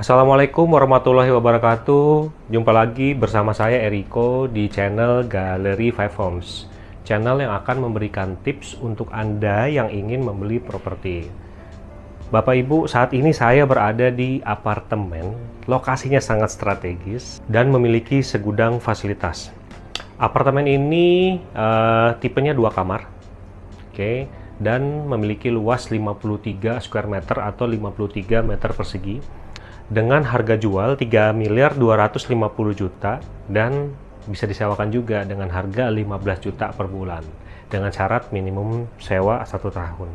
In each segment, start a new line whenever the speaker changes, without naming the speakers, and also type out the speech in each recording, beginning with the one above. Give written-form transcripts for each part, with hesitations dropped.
Assalamualaikum warahmatullahi wabarakatuh. Jumpa lagi bersama saya Eriko di channel Galeri Five Homes. Channel yang akan memberikan tips untuk Anda yang ingin membeli properti. Bapak Ibu, saat ini saya berada di apartemen. Lokasinya sangat strategis dan memiliki segudang fasilitas. Apartemen ini tipenya 2 kamar. Oke, dan memiliki luas 53 square meter atau 53 meter persegi. Dengan harga jual 3.250.000.000 dan bisa disewakan juga dengan harga 15 juta per bulan dengan syarat minimum sewa 1 tahun.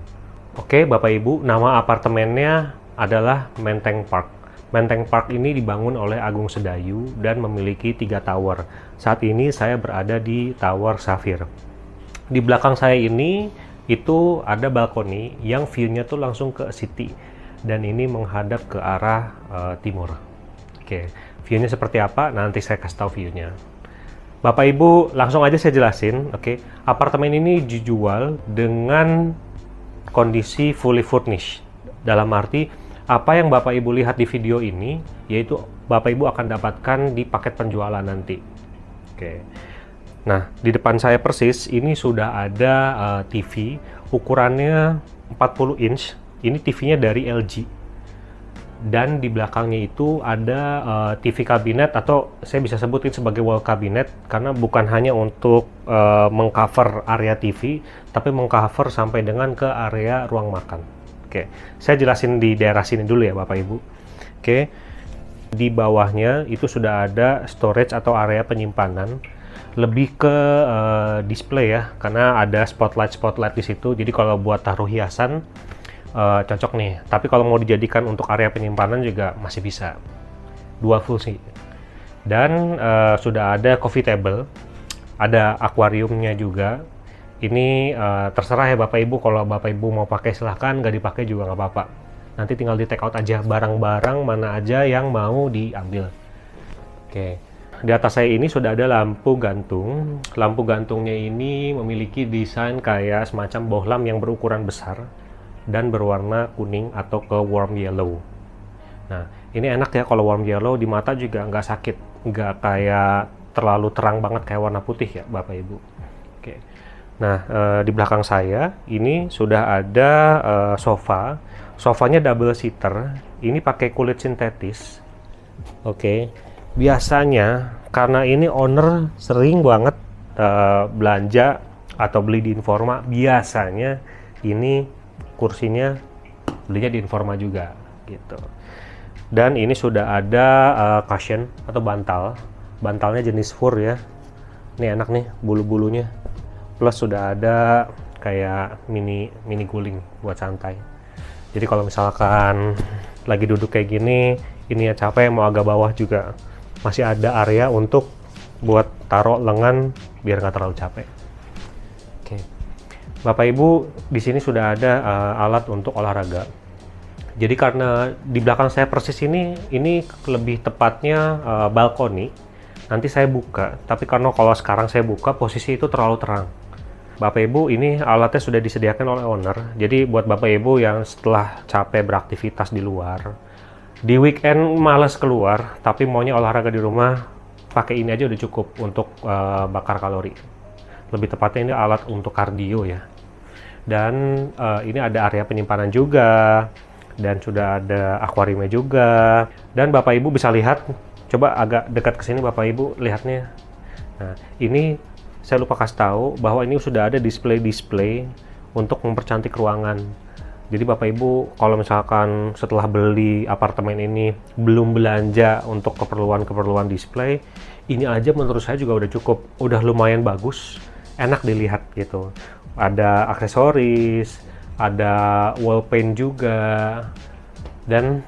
Oke, Bapak Ibu, nama apartemennya adalah Menteng Park. Menteng Park ini dibangun oleh Agung Sedayu dan memiliki 3 tower. Saat ini saya berada di Tower Safir. Di belakang saya ini itu ada balkoni yang view-nya tuh langsung ke city. Dan ini menghadap ke arah timur. Oke, view-nya seperti apa? Nanti saya kasih tahu view-nya. Bapak Ibu, langsung aja saya jelasin. Oke, apartemen ini dijual dengan kondisi fully furnished. Dalam arti, apa yang Bapak Ibu lihat di video ini, yaitu Bapak Ibu akan dapatkan di paket penjualan nanti. Oke. Nah, di depan saya persis, ini sudah ada TV, ukurannya 40 inch. Ini TV-nya dari LG. Dan di belakangnya itu ada TV kabinet, atau saya bisa sebutin sebagai wall cabinet, karena bukan hanya untuk mengcover area TV, tapi mengcover sampai dengan ke area ruang makan. Oke, saya jelasin di daerah sini dulu ya Bapak Ibu. Oke, di bawahnya itu sudah ada storage atau area penyimpanan, lebih ke display ya, karena ada spotlight di situ. Jadi kalau buat taruh hiasan cocok nih, tapi kalau mau dijadikan untuk area penyimpanan juga masih bisa, 2 fungsi. Dan sudah ada coffee table, ada akuariumnya juga. Ini terserah ya Bapak Ibu, kalau Bapak Ibu mau pakai silahkan, nggak dipakai juga nggak apa-apa. Nanti tinggal di take out aja barang-barang mana aja yang mau diambil. Oke, di atas saya ini sudah ada lampu gantung. Lampu gantungnya ini memiliki desain kayak semacam bohlam yang berukuran besar dan berwarna kuning atau ke warm yellow. Nah, ini enak ya kalau warm yellow, di mata juga nggak sakit, nggak kayak terlalu terang banget kayak warna putih ya Bapak Ibu. Oke. Nah, di belakang saya ini sudah ada sofa. Sofanya double seater. Ini pakai kulit sintetis. Oke. Biasanya karena ini owner sering banget belanja atau beli di Informa, biasanya ini kursinya belinya di Informa juga gitu. Dan ini sudah ada cushion atau bantalnya jenis fur ya. Ini enak nih bulu-bulunya, plus sudah ada kayak mini guling buat santai. Jadi kalau misalkan lagi duduk kayak gini, ini ya capek mau agak bawah juga masih ada area untuk buat taruh lengan biar nggak terlalu capek. Oke. Bapak Ibu, di sini sudah ada alat untuk olahraga. Jadi karena di belakang saya persis ini lebih tepatnya balkoni. Nanti saya buka, tapi karena kalau sekarang saya buka posisi itu terlalu terang. Bapak Ibu, ini alatnya sudah disediakan oleh owner. Jadi buat Bapak Ibu yang setelah capek beraktivitas di luar, di weekend males keluar, tapi maunya olahraga di rumah, pakai ini aja udah cukup untuk bakar kalori. Lebih tepatnya ini alat untuk kardio ya. Dan ini ada area penyimpanan juga, dan sudah ada akuariumnya juga. Dan Bapak Ibu bisa lihat, coba agak dekat ke sini Bapak Ibu lihatnya. Nah, ini saya lupa kasih tahu bahwa ini sudah ada display untuk mempercantik ruangan. Jadi Bapak Ibu kalau misalkan setelah beli apartemen ini belum belanja untuk keperluan display, ini aja menurut saya juga udah cukup, udah lumayan bagus, enak dilihat gitu. Ada aksesoris, ada wall paint juga, dan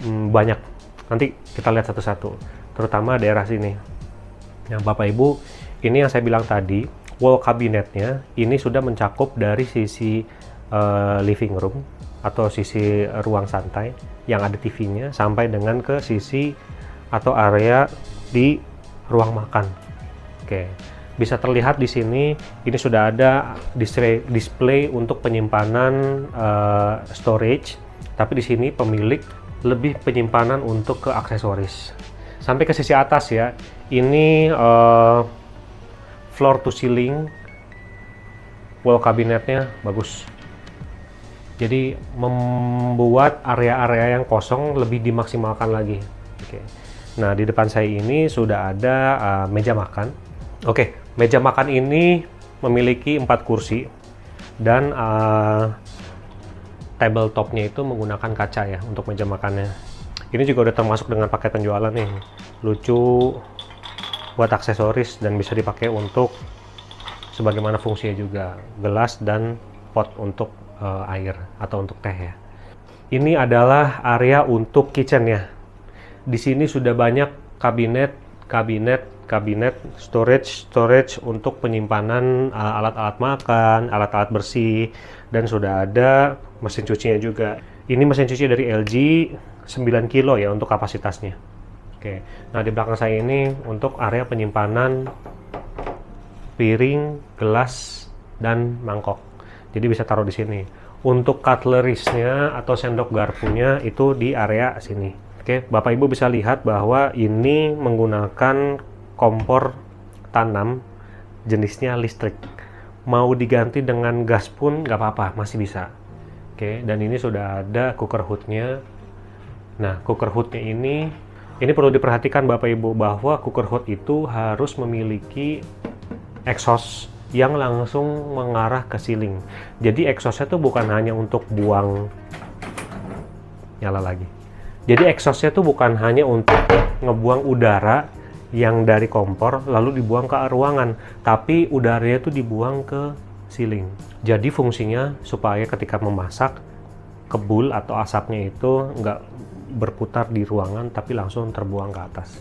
banyak. Nanti kita lihat satu-satu, terutama daerah sini. Nah Bapak Ibu, ini yang saya bilang tadi, wall kabinetnya ini sudah mencakup dari sisi living room atau sisi ruang santai yang ada TV-nya sampai dengan ke sisi atau area di ruang makan. Oke. Bisa terlihat di sini, ini sudah ada display untuk penyimpanan storage, tapi di sini pemilik lebih penyimpanan untuk ke aksesoris. Sampai ke sisi atas ya, ini floor to ceiling wall kabinetnya bagus. Jadi membuat area-area yang kosong lebih dimaksimalkan lagi. Oke. Nah, di depan saya ini sudah ada meja makan. Oke, meja makan ini memiliki 4 kursi dan tabletopnya itu menggunakan kaca ya untuk meja makannya. Ini juga udah termasuk dengan paket penjualan nih. Lucu, buat aksesoris dan bisa dipakai untuk sebagaimana fungsinya juga, gelas dan pot untuk air atau untuk teh ya. Ini adalah area untuk kitchen ya. Di sini sudah banyak kabinet, storage untuk penyimpanan alat-alat makan, alat-alat bersih, dan sudah ada mesin cucinya juga. Ini mesin cuci dari LG 9 kilo ya untuk kapasitasnya. Oke, nah di belakang saya ini untuk area penyimpanan piring, gelas, dan mangkok. Jadi bisa taruh di sini. Untuk cutleries-nya atau sendok garpunya itu di area sini. Oke, Bapak Ibu bisa lihat bahwa ini menggunakan kompor tanam jenisnya listrik. Mau diganti dengan gas pun nggak apa-apa, masih bisa. Oke, dan ini sudah ada cooker hood-nya. Nah, cooker hood-nya ini perlu diperhatikan Bapak Ibu bahwa cooker hood itu harus memiliki exhaust yang langsung mengarah ke ceiling. Jadi exhaustnya tuh bukan hanya untuk buang, nyala lagi. Jadi exhaustnya tuh bukan hanya untuk ngebuang udara yang dari kompor lalu dibuang ke ruangan, tapi udaranya tuh dibuang ke ceiling. Jadi fungsinya supaya ketika memasak kebul atau asapnya itu nggak berputar di ruangan tapi langsung terbuang ke atas.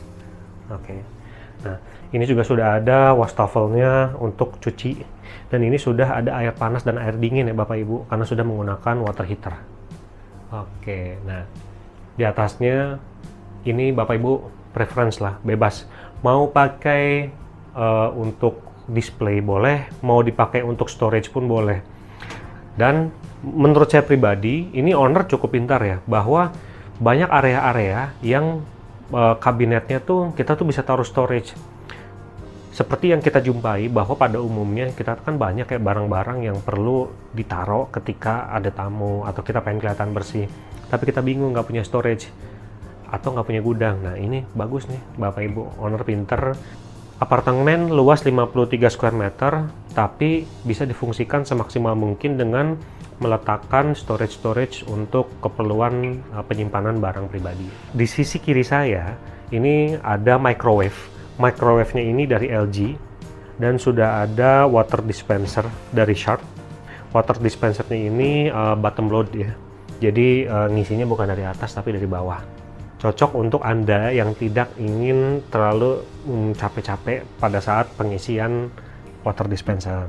Oke. Nah, ini juga sudah ada wastafelnya untuk cuci, dan ini sudah ada air panas dan air dingin ya Bapak Ibu karena sudah menggunakan water heater. Oke, nah di atasnya ini Bapak Ibu preference lah, bebas. Mau pakai untuk display boleh, mau dipakai untuk storage pun boleh. Dan menurut saya pribadi, ini owner cukup pintar ya, bahwa banyak area-area yang kabinetnya tuh kita tuh bisa taruh storage. Seperti yang kita jumpai bahwa pada umumnya kita kan banyak kayak barang-barang yang perlu ditaruh ketika ada tamu atau kita pengen kelihatan bersih, tapi kita bingung nggak punya storage atau nggak punya gudang. Nah ini bagus nih Bapak Ibu, owner pinter. Apartemen luas 53 square meter, tapi bisa difungsikan semaksimal mungkin dengan meletakkan storage untuk keperluan penyimpanan barang pribadi. Di sisi kiri saya, ini ada microwave. Microwave-nya ini dari LG, dan sudah ada water dispenser dari Sharp. Water dispenser-nya ini bottom load ya, jadi ngisinya bukan dari atas tapi dari bawah. Cocok untuk Anda yang tidak ingin terlalu capek-capek pada saat pengisian water dispenser.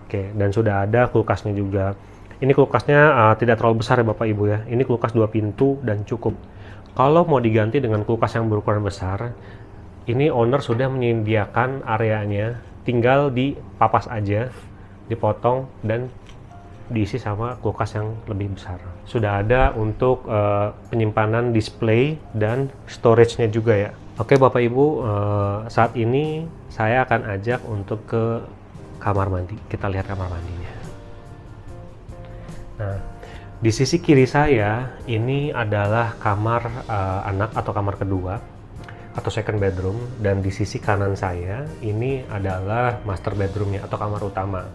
Oke, dan sudah ada kulkasnya juga. Ini kulkasnya tidak terlalu besar ya Bapak Ibu ya. Ini kulkas 2 pintu dan cukup. Kalau mau diganti dengan kulkas yang berukuran besar, ini owner sudah menyediakan areanya, tinggal dipapas aja, dipotong dan diisi sama kulkas yang lebih besar. Sudah ada untuk penyimpanan display dan storage-nya juga ya. Oke Bapak Ibu, saat ini saya akan ajak untuk ke kamar mandi. Kita lihat kamar mandinya. Nah, di sisi kiri saya ini adalah kamar anak atau kamar kedua atau second bedroom, dan di sisi kanan saya ini adalah master bedroomnya atau kamar utama.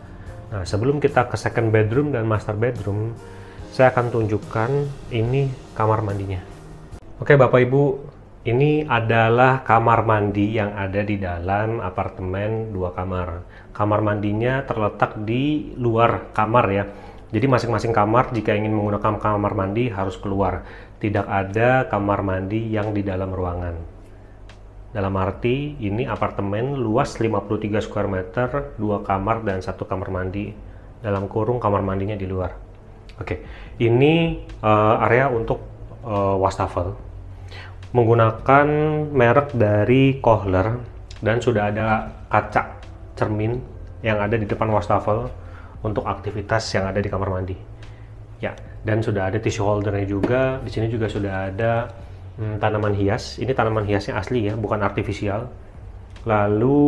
Nah, sebelum kita ke second bedroom dan master bedroom, saya akan tunjukkan ini kamar mandinya. Oke Bapak Ibu, ini adalah kamar mandi yang ada di dalam apartemen 2 kamar. Kamar mandinya terletak di luar kamar ya. Jadi masing-masing kamar jika ingin menggunakan kamar mandi harus keluar. Tidak ada kamar mandi yang di dalam ruangan. Dalam arti ini apartemen luas 53 square meter, 2 kamar dan 1 kamar mandi. Dalam kurung kamar mandinya di luar. Oke, ini area untuk wastafel. Menggunakan merek dari Kohler, dan sudah ada kaca cermin yang ada di depan wastafel untuk aktivitas yang ada di kamar mandi. Ya, Dan sudah ada tissue holdernya juga. Di sini juga sudah ada tanaman hias. Ini tanaman hiasnya asli ya, bukan artifisial. Lalu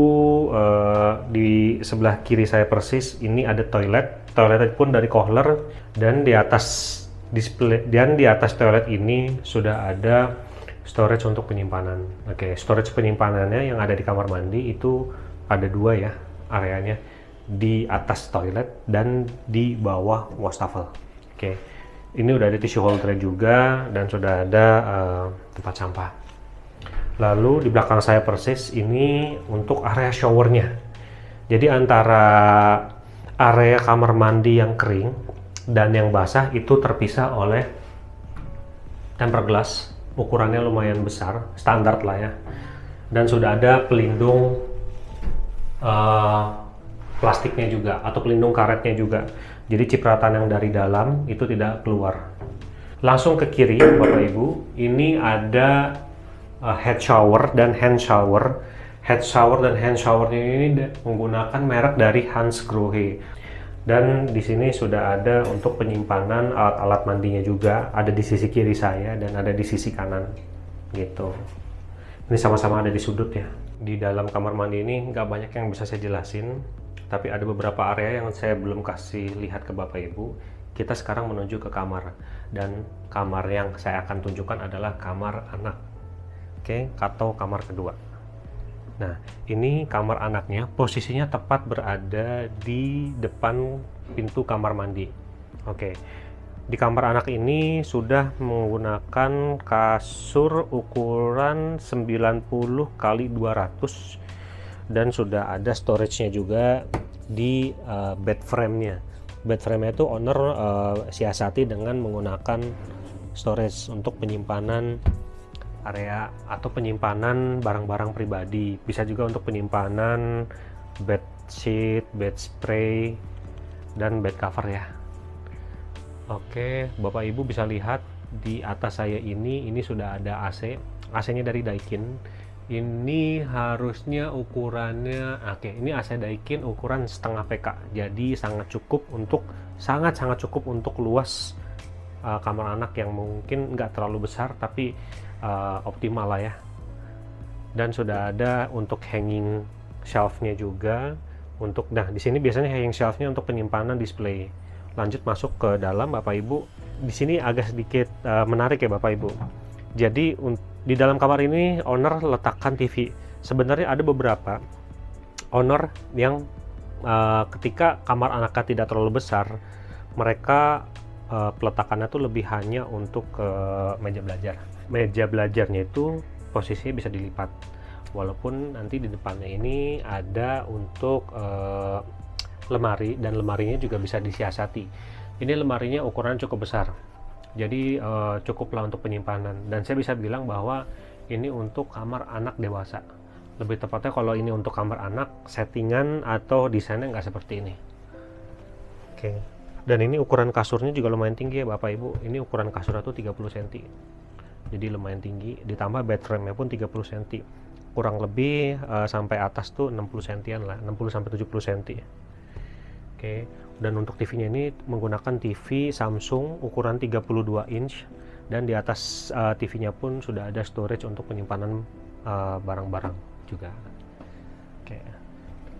di sebelah kiri saya persis ini ada toilet. Toiletnya pun dari Kohler, dan di atas display dan di atas toilet ini sudah ada storage untuk penyimpanan. Oke, storage penyimpanannya yang ada di kamar mandi itu ada 2 ya areanya, di atas toilet dan di bawah wastafel. Oke, ini udah ada tissue holder juga dan sudah ada tempat sampah. Lalu di belakang saya persis ini untuk area showernya. Jadi antara area kamar mandi yang kering dan yang basah itu terpisah oleh tempered glass. Ukurannya lumayan besar, standar lah ya. Dan sudah ada pelindung plastiknya juga, atau pelindung karetnya juga. Jadi cipratan yang dari dalam itu tidak keluar. Langsung ke kiri, Bapak Ibu, ini ada head shower dan hand shower. Head shower dan hand showernya ini menggunakan merek dari Hansgrohe. Dan di sini sudah ada untuk penyimpanan alat-alat mandinya juga, ada di sisi kiri saya dan ada di sisi kanan gitu. Ini sama-sama ada di sudut ya. Di dalam kamar mandi ini nggak banyak yang bisa saya jelasin, tapi ada beberapa area yang saya belum kasih lihat ke Bapak Ibu. Kita sekarang menuju ke kamar, dan kamar yang saya akan tunjukkan adalah kamar anak, oke, atau kamar kedua. Nah, ini kamar anaknya, posisinya tepat berada di depan pintu kamar mandi. Oke, di kamar anak ini sudah menggunakan kasur ukuran 90 x 200 dan sudah ada storage-nya juga di bed frame-nya. Bed frame-nya itu owner siasati dengan menggunakan storage untuk penyimpanan area atau penyimpanan barang-barang pribadi, bisa juga untuk penyimpanan bed sheet, bed spray, dan bed cover ya. Oke, Bapak Ibu bisa lihat di atas saya ini sudah ada AC. AC-nya dari Daikin. Ini harusnya ukurannya, oke, ini AC Daikin ukuran setengah PK. Jadi sangat cukup untuk sangat cukup untuk luas kamar anak yang mungkin nggak terlalu besar tapi optimal lah ya. Dan sudah ada untuk hanging shelf-nya juga untuk, nah di sini biasanya hanging shelf-nya untuk penyimpanan display. Lanjut masuk ke dalam Bapak Ibu. Di sini agak sedikit menarik ya Bapak Ibu. Jadi di dalam kamar ini owner letakkan TV. Sebenarnya ada beberapa owner yang ketika kamar anaknya tidak terlalu besar, mereka peletakannya tuh lebih hanya untuk meja belajar. Meja belajarnya itu posisinya bisa dilipat, walaupun nanti di depannya ini ada untuk lemari, dan lemarinya juga bisa disiasati. Ini lemarinya ukuran cukup besar, jadi cukuplah untuk penyimpanan, dan saya bisa bilang bahwa ini untuk kamar anak dewasa. Lebih tepatnya kalau ini untuk kamar anak, settingan atau desainnya nggak seperti ini. Oke. Dan ini ukuran kasurnya juga lumayan tinggi ya Bapak Ibu. Ini ukuran kasurnya tuh 30 cm. Jadi lumayan tinggi. Ditambah bed frame-nya pun 30 cm. Kurang lebih sampai atas tuh 60 cm lah, 60 sampai 70 cm. Oke. Dan untuk TV-nya ini menggunakan TV Samsung ukuran 32 inch, dan di atas TV-nya pun sudah ada storage untuk penyimpanan barang-barang juga. Oke.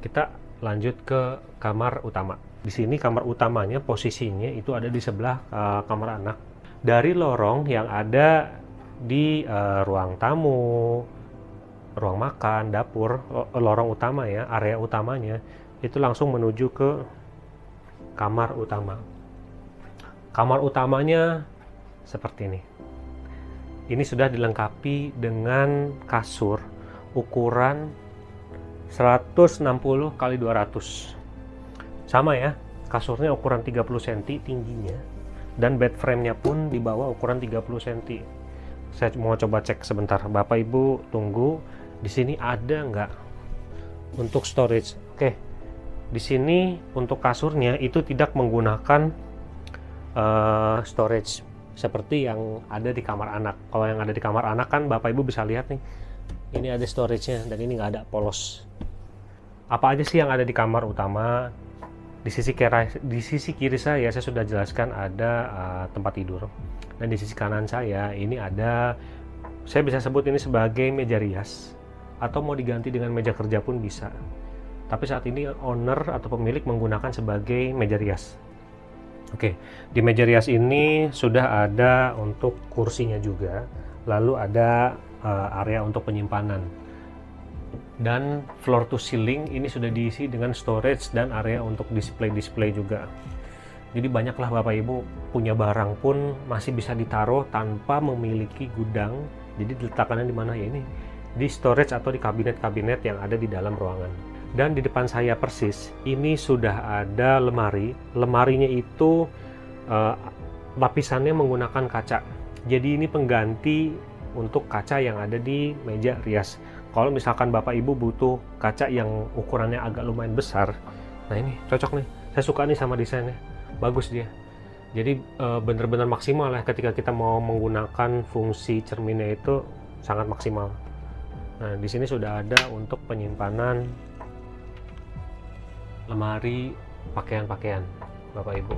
Kita lanjut ke kamar utama. Di sini kamar utamanya posisinya itu ada di sebelah kamar anak. Dari lorong yang ada di ruang tamu, ruang makan, dapur, lorong utama ya, area utamanya, itu langsung menuju ke kamar utama. Kamar utamanya seperti ini. Ini sudah dilengkapi dengan kasur ukuran 160 x 200. Sama ya, kasurnya ukuran 30 cm tingginya, dan bed frame-nya pun di bawah ukuran 30 cm. Saya mau coba cek sebentar. Bapak Ibu tunggu. Di sini ada nggak untuk storage? Oke, di sini untuk kasurnya itu tidak menggunakan storage seperti yang ada di kamar anak. Kalau yang ada di kamar anak kan Bapak Ibu bisa lihat nih, ini ada storage-nya, dan ini nggak ada polos. Apa aja sih yang ada di kamar utama? Di sisi kiri saya sudah jelaskan ada tempat tidur, dan di sisi kanan saya ini ada, saya bisa sebut ini sebagai meja rias, atau mau diganti dengan meja kerja pun bisa. Tapi saat ini owner atau pemilik menggunakan sebagai meja rias. Oke, di meja rias ini sudah ada untuk kursinya juga, lalu ada area untuk penyimpanan. Dan floor to ceiling ini sudah diisi dengan storage dan area untuk display juga. Jadi banyaklah Bapak Ibu punya barang pun masih bisa ditaruh tanpa memiliki gudang. Jadi diletakkannya di mana ya, ini di storage atau di kabinet-kabinet yang ada di dalam ruangan. Dan di depan saya persis ini sudah ada lemari. Lemarinya itu lapisannya menggunakan kaca. Jadi ini pengganti untuk kaca yang ada di meja rias. Kalau misalkan Bapak Ibu butuh kaca yang ukurannya agak lumayan besar, nah ini cocok nih. Saya suka nih sama desainnya, bagus dia. Jadi benar-benar maksimal ya ketika kita mau menggunakan fungsi cerminnya, itu sangat maksimal. Nah, di sini sudah ada untuk penyimpanan lemari pakaian-pakaian Bapak Ibu.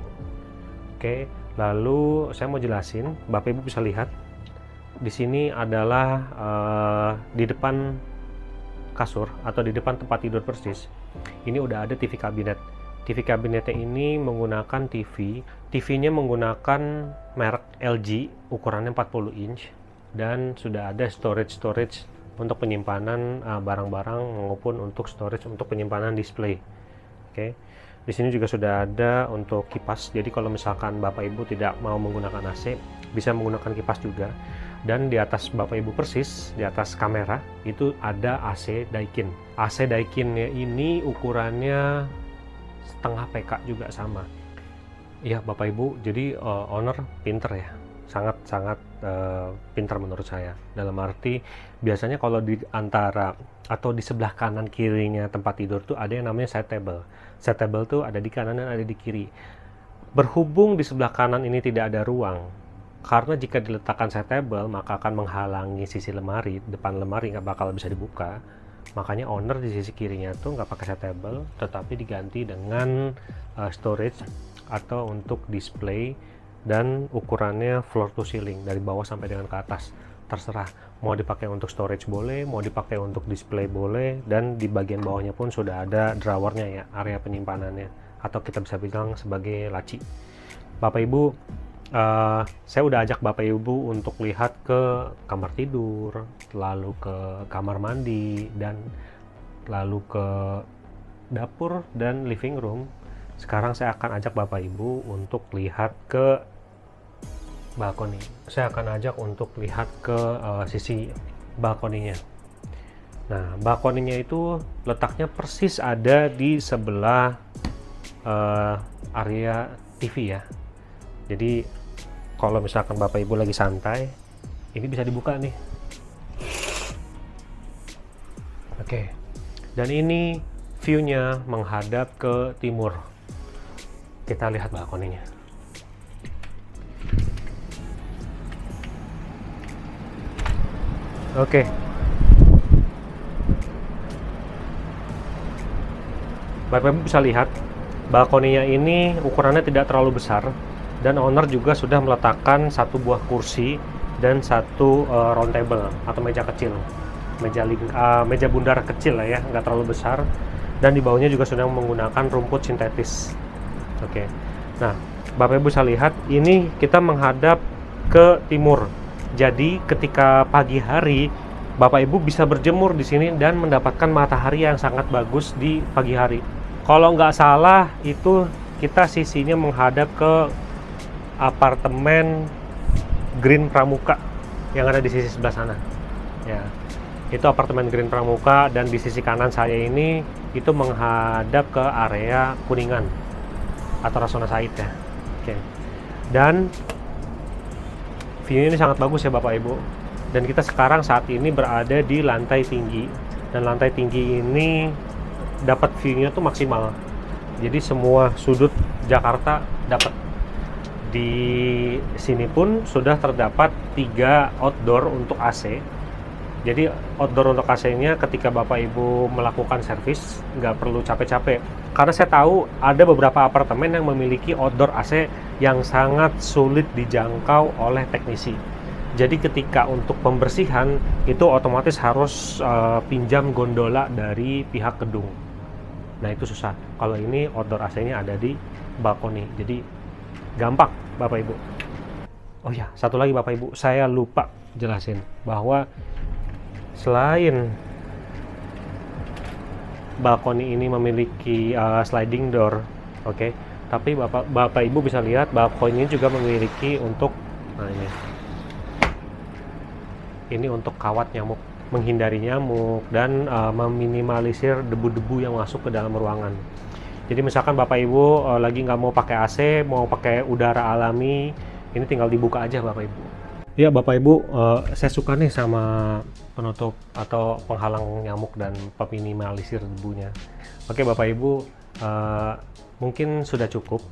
Oke, lalu saya mau jelasin, Bapak Ibu bisa lihat di sini adalah di depan kasur atau di depan tempat tidur persis. Ini udah ada TV kabinet. TV kabinetnya ini menggunakan TV-nya menggunakan merek LG, ukurannya 40 inch, dan sudah ada storage untuk penyimpanan barang-barang maupun untuk storage untuk penyimpanan display. Oke. Di sini juga sudah ada untuk kipas. Jadi kalau misalkan Bapak Ibu tidak mau menggunakan AC, bisa menggunakan kipas juga. Dan di atas Bapak Ibu persis, di atas kamera itu ada AC Daikin. AC Daikinnya ini ukurannya setengah PK juga sama. Iya Bapak Ibu, jadi owner pinter ya, sangat pinter menurut saya. Dalam arti biasanya kalau di antara atau di sebelah kanan kirinya tempat tidur tuh ada yang namanya side table. Side table tuh ada di kanan dan ada di kiri. Berhubung di sebelah kanan ini tidak ada ruang, karena jika diletakkan side table maka akan menghalangi sisi lemari, depan lemari nggak bakal bisa dibuka. Makanya owner di sisi kirinya tuh nggak pakai side table, tetapi diganti dengan storage atau untuk display, dan ukurannya floor to ceiling, dari bawah sampai dengan ke atas. Terserah, mau dipakai untuk storage boleh, mau dipakai untuk display boleh, dan di bagian bawahnya pun sudah ada drawernya ya, area penyimpanannya, atau kita bisa bilang sebagai laci. Bapak Ibu, saya udah ajak Bapak Ibu untuk lihat ke kamar tidur, lalu ke kamar mandi, dan lalu ke dapur dan living room. Sekarang saya akan ajak Bapak Ibu untuk lihat ke balkoni. Saya akan ajak untuk lihat ke sisi balkoninya. Nah, balkoninya itu letaknya persis ada di sebelah area TV ya. Jadi kalau misalkan Bapak Ibu lagi santai, ini bisa dibuka nih. Oke. Dan ini view-nya menghadap ke timur. Kita lihat balkoninya. Oke. Bapak Ibu bisa lihat balkoninya ini ukurannya tidak terlalu besar, dan owner juga sudah meletakkan satu buah kursi dan satu round table atau meja kecil, meja bundar kecil lah ya, nggak terlalu besar, dan di bawahnya juga sudah menggunakan rumput sintetis. Oke. Nah, Bapak Ibu bisa lihat ini kita menghadap ke timur. Jadi ketika pagi hari Bapak Ibu bisa berjemur di sini dan mendapatkan matahari yang sangat bagus di pagi hari. Kalau nggak salah itu kita sisinya menghadap ke apartemen Green Pramuka yang ada di sisi sebelah sana. Ya, itu apartemen Green Pramuka, dan di sisi kanan saya ini itu menghadap ke area Kuningan atau Rasuna Said ya. Oke. Dan view ini sangat bagus ya Bapak Ibu. Dan kita sekarang saat ini berada di lantai tinggi, dan lantai tinggi ini dapat view-nya tuh maksimal. Jadi semua sudut Jakarta dapat. Di sini pun sudah terdapat 3 outdoor untuk AC, Jadi outdoor untuk AC-nya ketika Bapak Ibu melakukan servis nggak perlu capek-capek. Karena saya tahu ada beberapa apartemen yang memiliki outdoor AC yang sangat sulit dijangkau oleh teknisi. Jadi ketika untuk pembersihan itu otomatis harus pinjam gondola dari pihak gedung. Nah itu susah. Kalau ini outdoor AC-nya ada di balkoni, jadi gampang Bapak Ibu. Oh ya, satu lagi Bapak Ibu, saya lupa jelasin bahwa selain balkoni ini memiliki sliding door, oke, tapi Bapak Ibu bisa lihat balkoni ini juga memiliki untuk, nah ini untuk kawat nyamuk, menghindari nyamuk dan meminimalisir debu-debu yang masuk ke dalam ruangan. Jadi misalkan Bapak Ibu lagi nggak mau pakai AC, mau pakai udara alami, ini tinggal dibuka aja Bapak Ibu. Ya Bapak Ibu, saya suka nih sama penutup atau penghalang nyamuk dan peminimalisir debunya. Oke Bapak Ibu, mungkin sudah cukup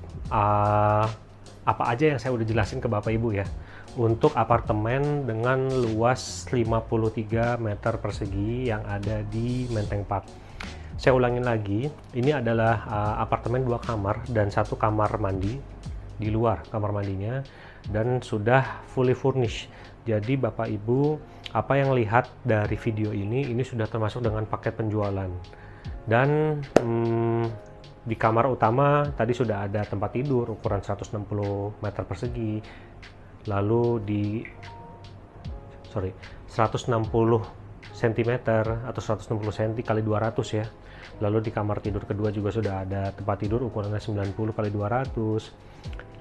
apa aja yang saya udah jelasin ke Bapak Ibu ya untuk apartemen dengan luas 53 meter persegi yang ada di Menteng Park. Saya ulangin lagi, ini adalah apartemen 2 kamar dan 1 kamar mandi di luar kamar mandinya, dan sudah fully furnished. Jadi Bapak Ibu, apa yang lihat dari video ini sudah termasuk dengan paket penjualan. Dan di kamar utama tadi sudah ada tempat tidur ukuran 160 meter persegi, lalu di 160 cm atau 160 cm kali 200 ya. Lalu di kamar tidur kedua juga sudah ada tempat tidur ukurannya 90 kali 200.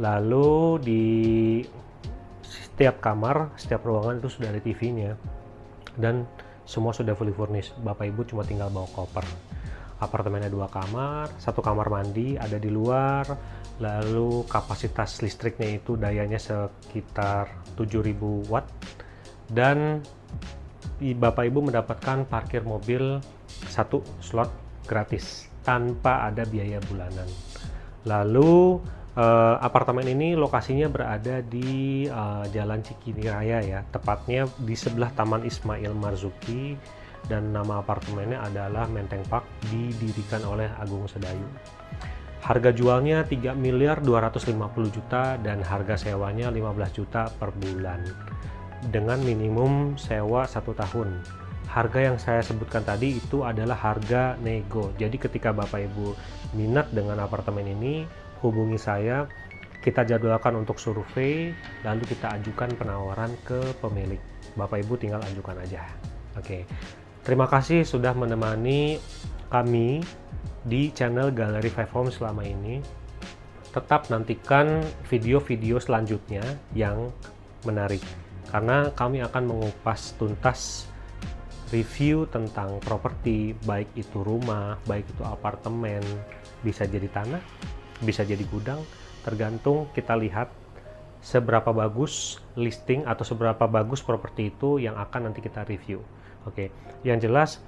Lalu di setiap kamar, setiap ruangan itu sudah ada TV-nya, dan semua sudah fully furnished. Bapak Ibu cuma tinggal bawa koper. Apartemennya 2 kamar, 1 kamar mandi ada di luar, lalu kapasitas listriknya itu dayanya sekitar 7000 watt, dan Bapak Ibu mendapatkan parkir mobil 1 slot gratis tanpa ada biaya bulanan. Lalu apartemen ini lokasinya berada di Jalan Cikini Raya ya, tepatnya di sebelah Taman Ismail Marzuki, dan nama apartemennya adalah Menteng Park, didirikan oleh Agung Sedayu. Harga jualnya 3.250.000.000 dan harga sewanya 15 juta per bulan dengan minimum sewa 1 tahun. Harga yang saya sebutkan tadi itu adalah harga nego. Jadi ketika Bapak Ibu minat dengan apartemen ini, hubungi saya, kita jadwalkan untuk survei, lalu kita ajukan penawaran ke pemilik. Bapak Ibu tinggal ajukan aja. Oke. Terima kasih sudah menemani kami di channel Galeri 5 Home selama ini. Tetap nantikan video-video selanjutnya yang menarik, karena kami akan mengupas tuntas review tentang properti, baik itu rumah, baik itu apartemen, bisa jadi tanah, bisa jadi gudang, tergantung kita lihat seberapa bagus listing atau seberapa bagus properti itu yang akan nanti kita review. Oke, yang jelas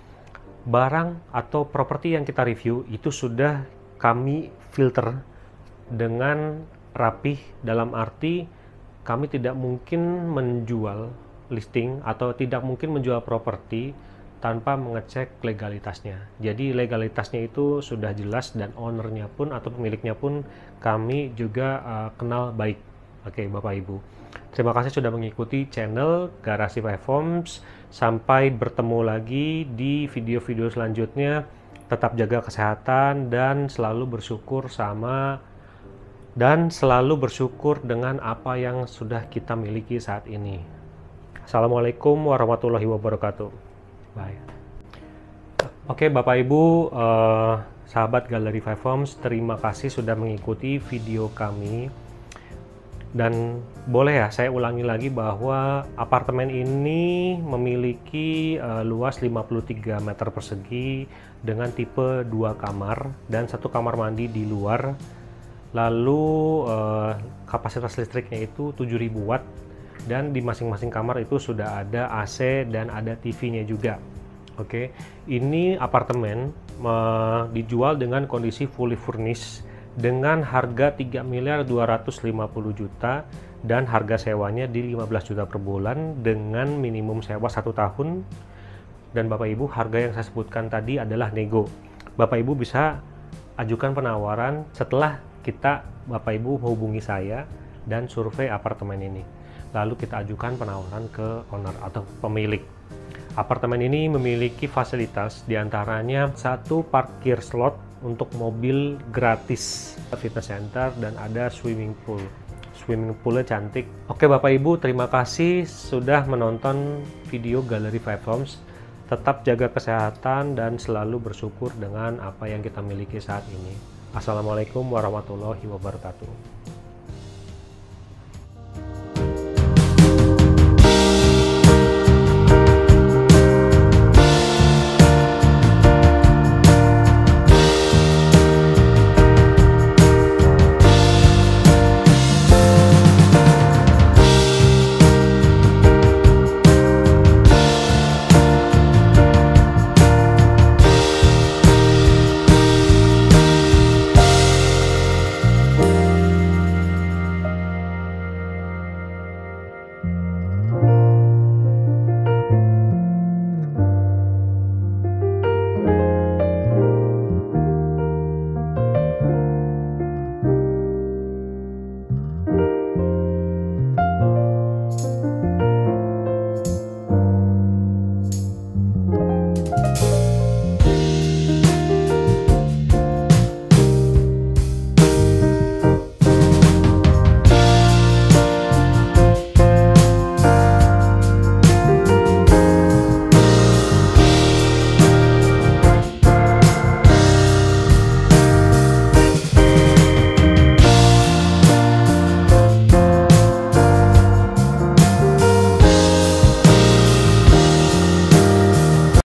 barang atau properti yang kita review itu sudah kami filter dengan rapih, dalam arti kami tidak mungkin menjual listing atau tidak mungkin menjual properti tanpa mengecek legalitasnya. Jadi legalitasnya itu sudah jelas, dan ownernya pun atau pemiliknya pun kami juga kenal baik. Oke Bapak Ibu, terima kasih sudah mengikuti channel Garasi 5 Homes. Sampai bertemu lagi di video-video selanjutnya. Tetap jaga kesehatan dan selalu bersyukur dengan apa yang sudah kita miliki saat ini. Assalamualaikum warahmatullahi wabarakatuh. Bye. Oke Bapak Ibu, sahabat Galeri 5 Homes, terima kasih sudah mengikuti video kami. Dan boleh ya saya ulangi lagi bahwa apartemen ini memiliki luas 53 meter persegi dengan tipe 2 kamar dan 1 kamar mandi di luar. Lalu kapasitas listriknya itu 7000 watt, dan di masing-masing kamar itu sudah ada AC dan ada TV-nya juga. Oke, ini apartemen dijual dengan kondisi fully furnished dengan harga 3.250.000.000 dan harga sewanya di 15 juta per bulan dengan minimum sewa 1 tahun dan Bapak Ibu, harga yang saya sebutkan tadi adalah nego. Bapak Ibu bisa ajukan penawaran setelah Bapak Ibu hubungi saya dan survei apartemen ini. Lalu kita ajukan penawaran ke owner atau pemilik. Apartemen ini memiliki fasilitas diantaranya satu parkir slot untuk mobil gratis, fitness center, dan ada swimming pool. Swimming poolnya cantik. Oke Bapak Ibu, terima kasih sudah menonton video Galeri Five Homes. Tetap jaga kesehatan dan selalu bersyukur dengan apa yang kita miliki saat ini. Assalamualaikum warahmatullahi wabarakatuh.